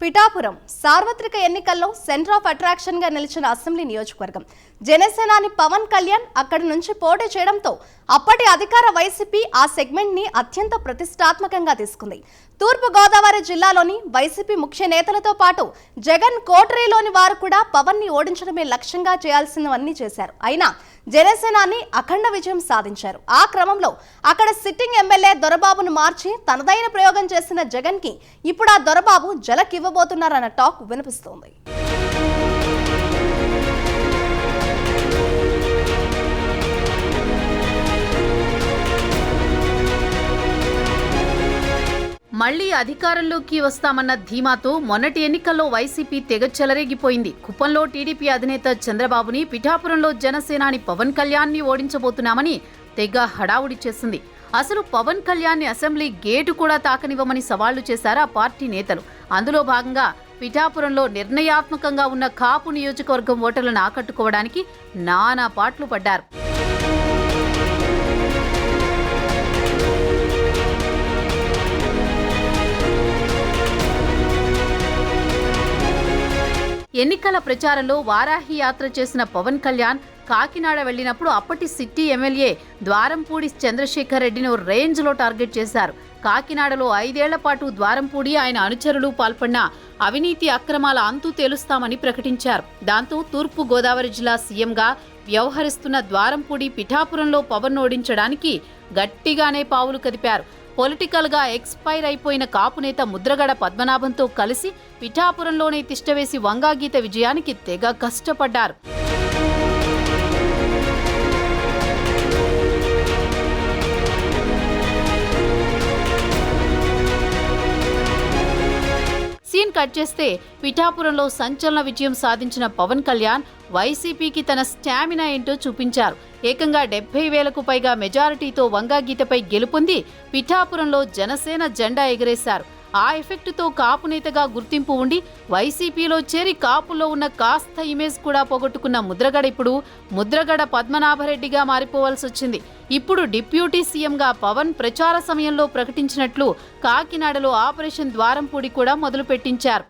పిఠాపురం సార్వత్రిక ఎన్నికల్లో centre of attraction గా నిలిచిన అసెంబ్లీ నియోజకవర్గం. జనసేనాని పవన్ కళ్యాణ్ అక్కడి నుంచి పోటీ చేయడంతో అప్పటి అధికార వైసీపీ ఆ సెగ్మెంట్ ని అత్యంత ప్రతిష్టాత్మకంగా తీసుకుంది. తూర్పు గోదావరి జిల్లాలోని వైసీపీ ముఖ్య నేతలతో పాటు జగన్ కోటరీలోని వారు కూడా పవన్ ని ఓడించడమే లక్ష్యంగా చేయాల్సినవన్నీ చేశారు. అయినా జనసేనాని అఖండ విజయం సాధించారు. ఆ క్రమంలో అక్కడ సిట్టింగ్ ఎమ్మెల్యే దొరబాబును మార్చి తనదైన ప్రయోగం చేసిన జగన్ కి ఇప్పుడు ఆ దొరబాబు జలకివ్వబోతున్నారన్న టాక్ వినిపిస్తోంది. మళ్లీ అధికారంలోకి వస్తామన్న ధీమాతో మొన్నటి ఎన్నికల్లో వైసీపీ తెగ చెలరేగిపోయింది. కుప్పంలో టీడీపీ అధినేత చంద్రబాబుని, పిఠాపురంలో జనసేనాని పవన్ కళ్యాణ్ ని ఓడించబోతున్నామని తెగ హడావుడి చేసింది. అసలు పవన్ కళ్యాణ్ ని అసెంబ్లీ గేటు కూడా తాకనివ్వమని సవాళ్లు చేశారు ఆ పార్టీ నేతలు. అందులో భాగంగా పిఠాపురంలో నిర్ణయాత్మకంగా ఉన్న కాపు నియోజకవర్గం ఓటర్లను ఆకట్టుకోవడానికి నానా పాట్లు పడ్డారు. ఎన్నికల ప్రచారంలో వారాహి యాత్ర చేసిన పవన్ కళ్యాణ్ కాకినాడ వెళ్లినప్పుడు అప్పటి సిటీ ఎమ్మెల్యే ద్వారంపూడి చంద్రశేఖర్ రెడ్డిని రేంజ్లో టార్గెట్ చేశారు. కాకినాడలో 5 ఏళ్ల పాటు ద్వారంపూడి ఆయన అనుచరులు పాల్పడిన అవినీతి అక్రమాల అంతు తేలుస్తామని ప్రకటించారు. దాంతో తూర్పు గోదావరి జిల్లా సీఎంగా వ్యవహరిస్తున్న ద్వారంపూడి పిఠాపురంలో పవన్ ఓడించడానికి గట్టిగానే పావులు కదిపారు. పొలిటికల్ గా ఎక్స్పైర్ అయిపోయిన కాపు నేత ముద్రగడ పద్మనాభంతో కలిసి పిఠాపురంలోనే తిష్టవేసి వంగాగీత విజయానికి తెగ కష్టపడ్డారు. సీన్ కట్ చేస్తే పిఠాపురంలో సంచలన విజయం సాధించిన పవన్ కళ్యాణ్ వైసీపీకి తన స్టామినా ఏంటో చూపించారు. ఏకంగా 70,000కు పైగా మెజారిటీతో వంగాగీతపై గెలుపొంది పిఠాపురంలో జనసేన జెండా ఎగరేశారు. ఆ ఎఫెక్టుతో కాపు నేతగా గుర్తింపు ఉండి వైసీపీలో చేరి కాపులో ఉన్న కాస్త ఇమేజ్ కూడా పోగొట్టుకున్న ముద్రగడ ఇప్పుడు ముద్రగడ పద్మనాభరెడ్డిగా మారిపోవాల్సి వచ్చింది. ఇప్పుడు డిప్యూటీ సీఎంగా పవన్ ప్రచార సమయంలో ప్రకటించినట్లు కాకినాడలో ఆపరేషన్ ద్వారంపూడి కూడా మొదలు పెట్టించారు.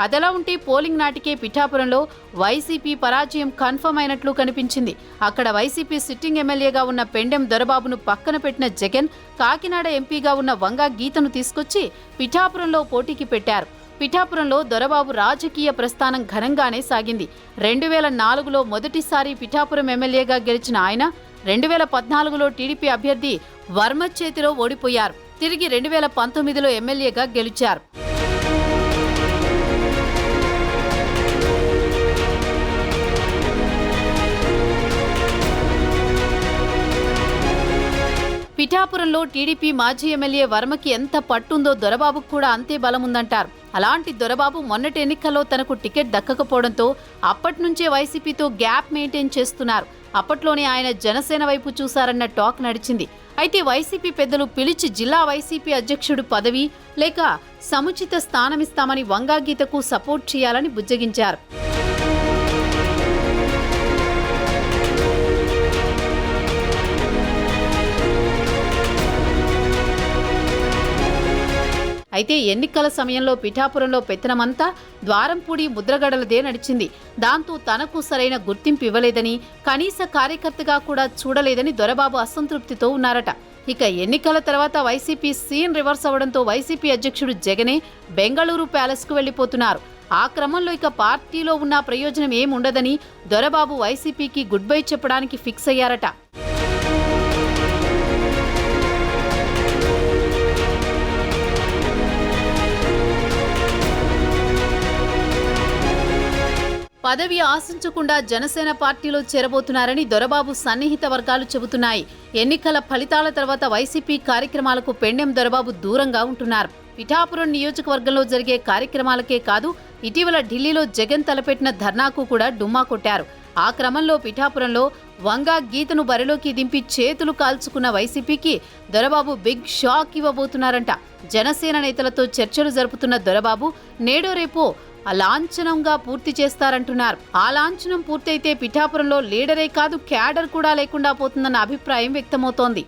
అదలా ఉంటే పోలింగ్ నాటికే పిఠాపురంలో వైసీపీ పరాజయం కన్ఫర్మ్ అయినట్లు కనిపించింది. అక్కడ వైసీపీ సిట్టింగ్ ఎమ్మెల్యేగా ఉన్న పెండెం దొరబాబును పక్కన పెట్టిన జగన్ కాకినాడ ఎంపీగా ఉన్న వంగా గీతను తీసుకొచ్చి పిఠాపురంలో పోటీకి పెట్టారు. పిఠాపురంలో దొరబాబు రాజకీయ ప్రస్థానం ఘనంగానే సాగింది. 2004లో మొదటిసారి పిఠాపురం ఎమ్మెల్యేగా గెలిచిన ఆయన 2014లో టీడీపీ అభ్యర్థి వర్మ చేతిలో ఓడిపోయారు. తిరిగి 2019లో ఎమ్మెల్యేగా గెలిచారు. పిఠాపురంలో టీడీపీ మాజీ ఎమ్మెల్యే వర్మకి ఎంత పట్టుందో దొరబాబుకు కూడా అంతే బలముందంటారు. అలాంటి దొరబాబు మొన్నటి ఎన్నికల్లో తనకు టికెట్ దక్కకపోవడంతో అప్పటి నుంచే వైసీపీతో గ్యాప్ మెయింటైన్ చేస్తున్నారు. అప్పట్లోనే ఆయన జనసేన వైపు చూశారన్న టాక్ నడిచింది. అయితే వైసీపీ పెద్దలు పిలిచి జిల్లా వైసీపీ అధ్యక్షుడు పదవి లేక సముచిత స్థానమిస్తామని వంగాగీతకు సపోర్ట్ చేయాలని బుజ్జగించారు. అయితే ఎన్నికల సమయంలో పిఠాపురంలో పెత్తనమంతా ద్వారంపూడి ముద్రగడలదే నడిచింది. దాంతో తనకు సరైన గుర్తింపు ఇవ్వలేదని, కనీస కార్యకర్తగా కూడా చూడలేదని దొరబాబు అసంతృప్తితో ఉన్నారట. ఇక ఎన్నికల తర్వాత వైసీపీ సీన్ రివర్స్ అవడంతో వైసీపీ అధ్యక్షుడు జగనే బెంగళూరు ప్యాలెస్ కు వెళ్లిపోతున్నారు. ఆ క్రమంలో ఇక పార్టీలో ఉన్న ప్రయోజనం ఏముండదని దొరబాబు వైసీపీకి గుడ్ బై చెప్పడానికి ఫిక్స్ అయ్యారట. పదవి ఆశించకుండా జనసేన పార్టీలో చేరబోతున్నారని దొరబాబు సన్నిహిత వర్గాలు చెబుతున్నాయి. ఎన్నికల ఫలితాల తర్వాత వైసీపీ కార్యక్రమాలకు పెండెం దొరబాబు దూరంగా ఉంటున్నారు. పిఠాపురం నియోజకవర్గంలో జరిగే కార్యక్రమాలకే కాదు, ఇటీవల ఢిల్లీలో జగన్ తలపెట్టిన ధర్నాకు కూడా డుమ్మా కొట్టారు. ఆ క్రమంలో పిఠాపురంలో వంగా గీతను బరిలోకి దింపి చేతులు కాల్చుకున్న వైసీపీకి దొరబాబు బిగ్ షాక్ ఇవ్వబోతున్నారంట. జనసేన నేతలతో చర్చలు జరుపుతున్న దొరబాబు నేడో రేపో లాంఛనంగా పూర్తి చేస్తారంటున్నారు. ఆ లాంఛనం పూర్తయితే పిఠాపురంలో లీడరే కాదు క్యాడర్ కూడా లేకుండా పోతుందన్న అభిప్రాయం వ్యక్తమవుతోంది.